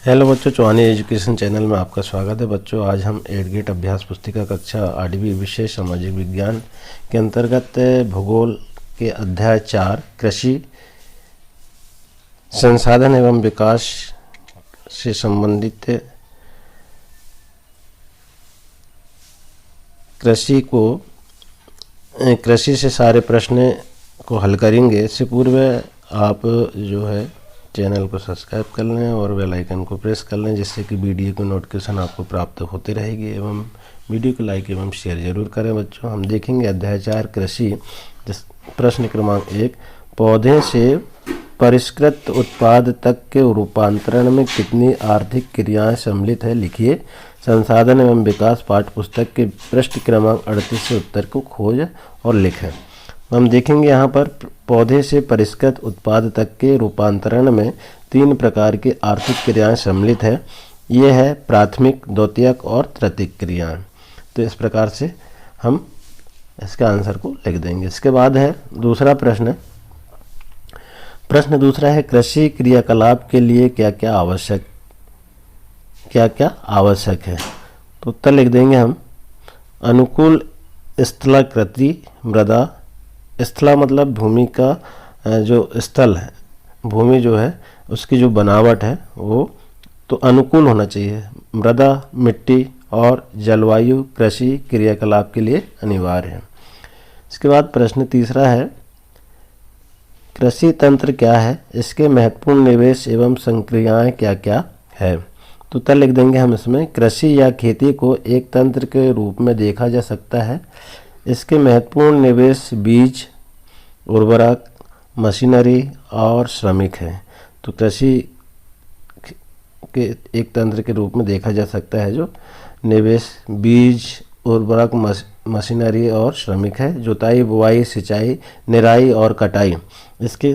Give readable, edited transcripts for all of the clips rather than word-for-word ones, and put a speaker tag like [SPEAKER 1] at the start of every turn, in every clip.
[SPEAKER 1] Hello बच्चों, चौहानी education channel में आपका स्वागत है। बच्चों, आज हम 8 ग्रेड अभ्यास पुस्तिका कक्षा 8वीं विशेष सामाजिक विज्ञान के अंतर्गत भूगोल के अध्याय 4 कृषि संसाधन एवं विकास से संबंधित कृषि से सारे प्रश्न को हल करेंगे। इससे पूर्व आप जो है चैनल को सब्सक्राइब कर लें और बेल आइकन को प्रेस कर लें, जिससे कि वीडियो की नोटिफिकेशन आपको प्राप्त होती रहेगी। एवं वीडियो को लाइक एवं शेयर जरूर करें। बच्चों, हम देखेंगे अध्याय 4 कृषि। प्रश्न क्रमांक 1, पौधे से परिष्कृत उत्पाद तक के रूपांतरण में कितनी आर्थिक क्रियाएं सम्मिलित है? लिखिए। संसाधन एवं विकास पाठ्य पुस्तक के पृष्ठ क्रमांक 38 से उत्तर को खोज और लिखें। हम देखेंगे यहाँ पर पौधे से परिष्कृत उत्पाद तक के रूपांतरण में 3 प्रकार की आर्थिक क्रियाएं सम्मिलित है। ये है प्राथमिक, द्वितीयक और तृतीयक क्रियाएं। तो इस प्रकार से हम इसके आंसर को लिख देंगे। इसके बाद है दूसरा प्रश्न। प्रश्न दूसरा है, कृषि क्रियाकलाप के लिए क्या क्या आवश्यक है? तो उत्तर लिख देंगे हम। अनुकूल स्थलाकृति मृदा। स्थला मतलब भूमि का जो स्थल है, भूमि जो है उसकी जो बनावट है वो तो अनुकूल होना चाहिए। मृदा, मिट्टी और जलवायु कृषि क्रियाकलाप के लिए अनिवार्य है। इसके बाद प्रश्न तीसरा है, कृषि तंत्र क्या है? इसके महत्वपूर्ण निवेश एवं संक्रियाएं क्या क्या है? तो उत्तर लिख देंगे हम इसमें। कृषि या खेती को एक तंत्र के रूप में देखा जा सकता है। इसके महत्वपूर्ण निवेश बीज, उर्वरक, मशीनरी और श्रमिक है। तो कृषि के एक तंत्र के रूप में देखा जा सकता है जो निवेश बीज, उर्वरक, मशीनरी और श्रमिक है। जुताई, बुआई, सिंचाई, निराई और कटाई इसके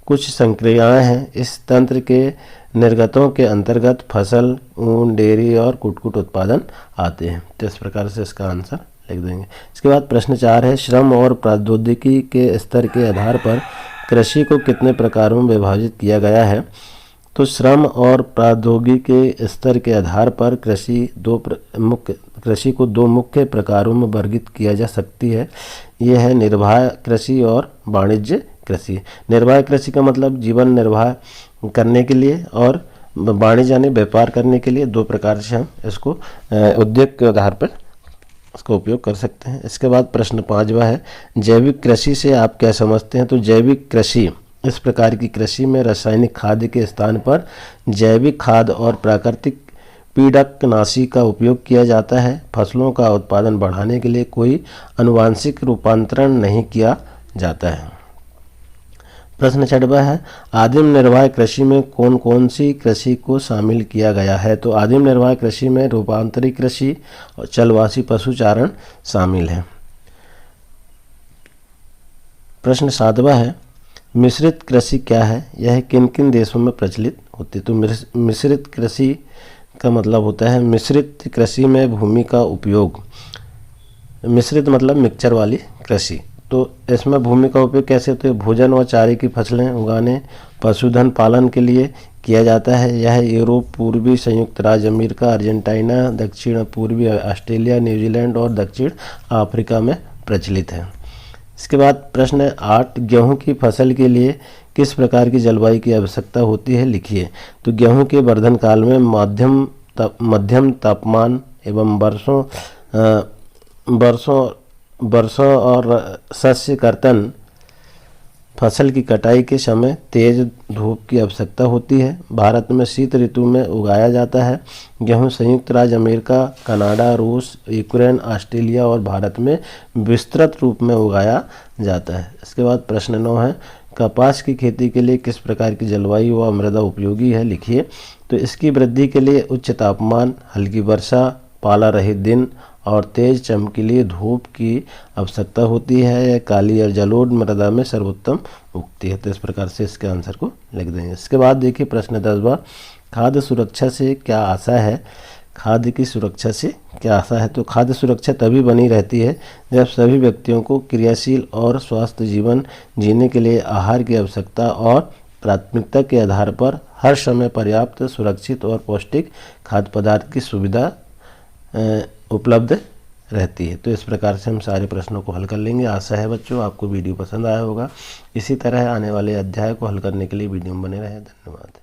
[SPEAKER 1] कुछ संक्रियाएं हैं। इस तंत्र के निर्गतों के अंतर्गत फसल, ऊन, डेयरी और कुटकुट उत्पादन आते हैं। तो इस प्रकार से इसका आंसर लिख देंगे। इसके बाद प्रश्न 4 है, श्रम और प्रौद्योगिकी के स्तर के आधार पर कृषि को कितने प्रकारों में विभाजित किया गया है? तो श्रम और प्रौद्योगिकी के स्तर के आधार पर कृषि को 2 मुख्य प्रकारों में वर्गीकृत किया जा सकती है। ये है निर्वाह कृषि और वाणिज्य कृषि। निर्वाह कृषि का मतलब जीवन निर्वाह करने के लिए, और वाणिज्य यानी व्यापार करने के लिए। 2 प्रकार से हम इसको उद्योग के आधार पर इसका उपयोग कर सकते हैं। इसके बाद प्रश्न 5वां है, जैविक कृषि से आप क्या समझते हैं? तो जैविक कृषि इस प्रकार की कृषि में रासायनिक खाद के स्थान पर जैविक खाद और प्राकृतिक कीटनाशी का उपयोग किया जाता है। फसलों का उत्पादन बढ़ाने के लिए कोई आनुवांशिक रूपांतरण नहीं किया जाता है। प्रश्न 6वां है, आदिम निर्वाह कृषि में कौन कौन सी कृषि को शामिल किया गया है? तो आदिम निर्वाह कृषि में रूपांतरित कृषि और चलवासी पशुचारण शामिल है। प्रश्न 7वां है, मिश्रित कृषि क्या है? यह किन किन देशों में प्रचलित होती है? तो मिश्रित कृषि का मतलब होता है, मिश्रित कृषि में भूमि का उपयोग, मिश्रित मतलब मिक्सचर वाली कृषि। तो इसमें भूमि का उपयोग कैसे होता है? भोजन व चारे की फसलें उगाने, पशुधन पालन के लिए किया जाता है। यह यूरोप, पूर्वी संयुक्त राज्य अमेरिका, अर्जेंटीना, दक्षिण पूर्वी ऑस्ट्रेलिया, न्यूजीलैंड और दक्षिण अफ्रीका में प्रचलित है। इसके बाद प्रश्न 8, गेहूं की फसल के लिए किस प्रकार की जलवायु की आवश्यकता होती है? लिखिए। तो गेहूं के वर्धन काल में मध्यम तापमान एवं वर्षों और शस्य कर्तन, फसल की कटाई के समय तेज धूप की आवश्यकता होती है। भारत में शीत ऋतु में उगाया जाता है। गेहूं संयुक्त राज्य अमेरिका, कनाडा, रूस, यूक्रेन, ऑस्ट्रेलिया और भारत में विस्तृत रूप में उगाया जाता है। इसके बाद प्रश्न 9 है, कपास की खेती के लिए किस प्रकार की जलवायु व मृदा उपयोगी है? लिखिए। तो इसकी वृद्धि के लिए उच्च तापमान, हल्की वर्षा, पाला रहित दिन और तेज चमकीली धूप की आवश्यकता होती है। यह काली और जलोढ़ मृदा में सर्वोत्तम उगती है। तो इस प्रकार से इसके आंसर को लिख देंगे। इसके बाद देखिए प्रश्न 10वां, खाद्य सुरक्षा से क्या आशा है? खाद्य की सुरक्षा से क्या आशा है? तो खाद्य सुरक्षा तभी बनी रहती है जब सभी व्यक्तियों को क्रियाशील और स्वस्थ जीवन जीने के लिए आहार की आवश्यकता और प्राथमिकता के आधार पर हर समय पर्याप्त, सुरक्षित और पौष्टिक खाद्य पदार्थ की सुविधा उपलब्ध रहती है। तो इस प्रकार से हम सारे प्रश्नों को हल कर लेंगे। आशा है बच्चों आपको वीडियो पसंद आया होगा। इसी तरह आने वाले अध्याय को हल करने के लिए वीडियो में बने रहें। धन्यवाद।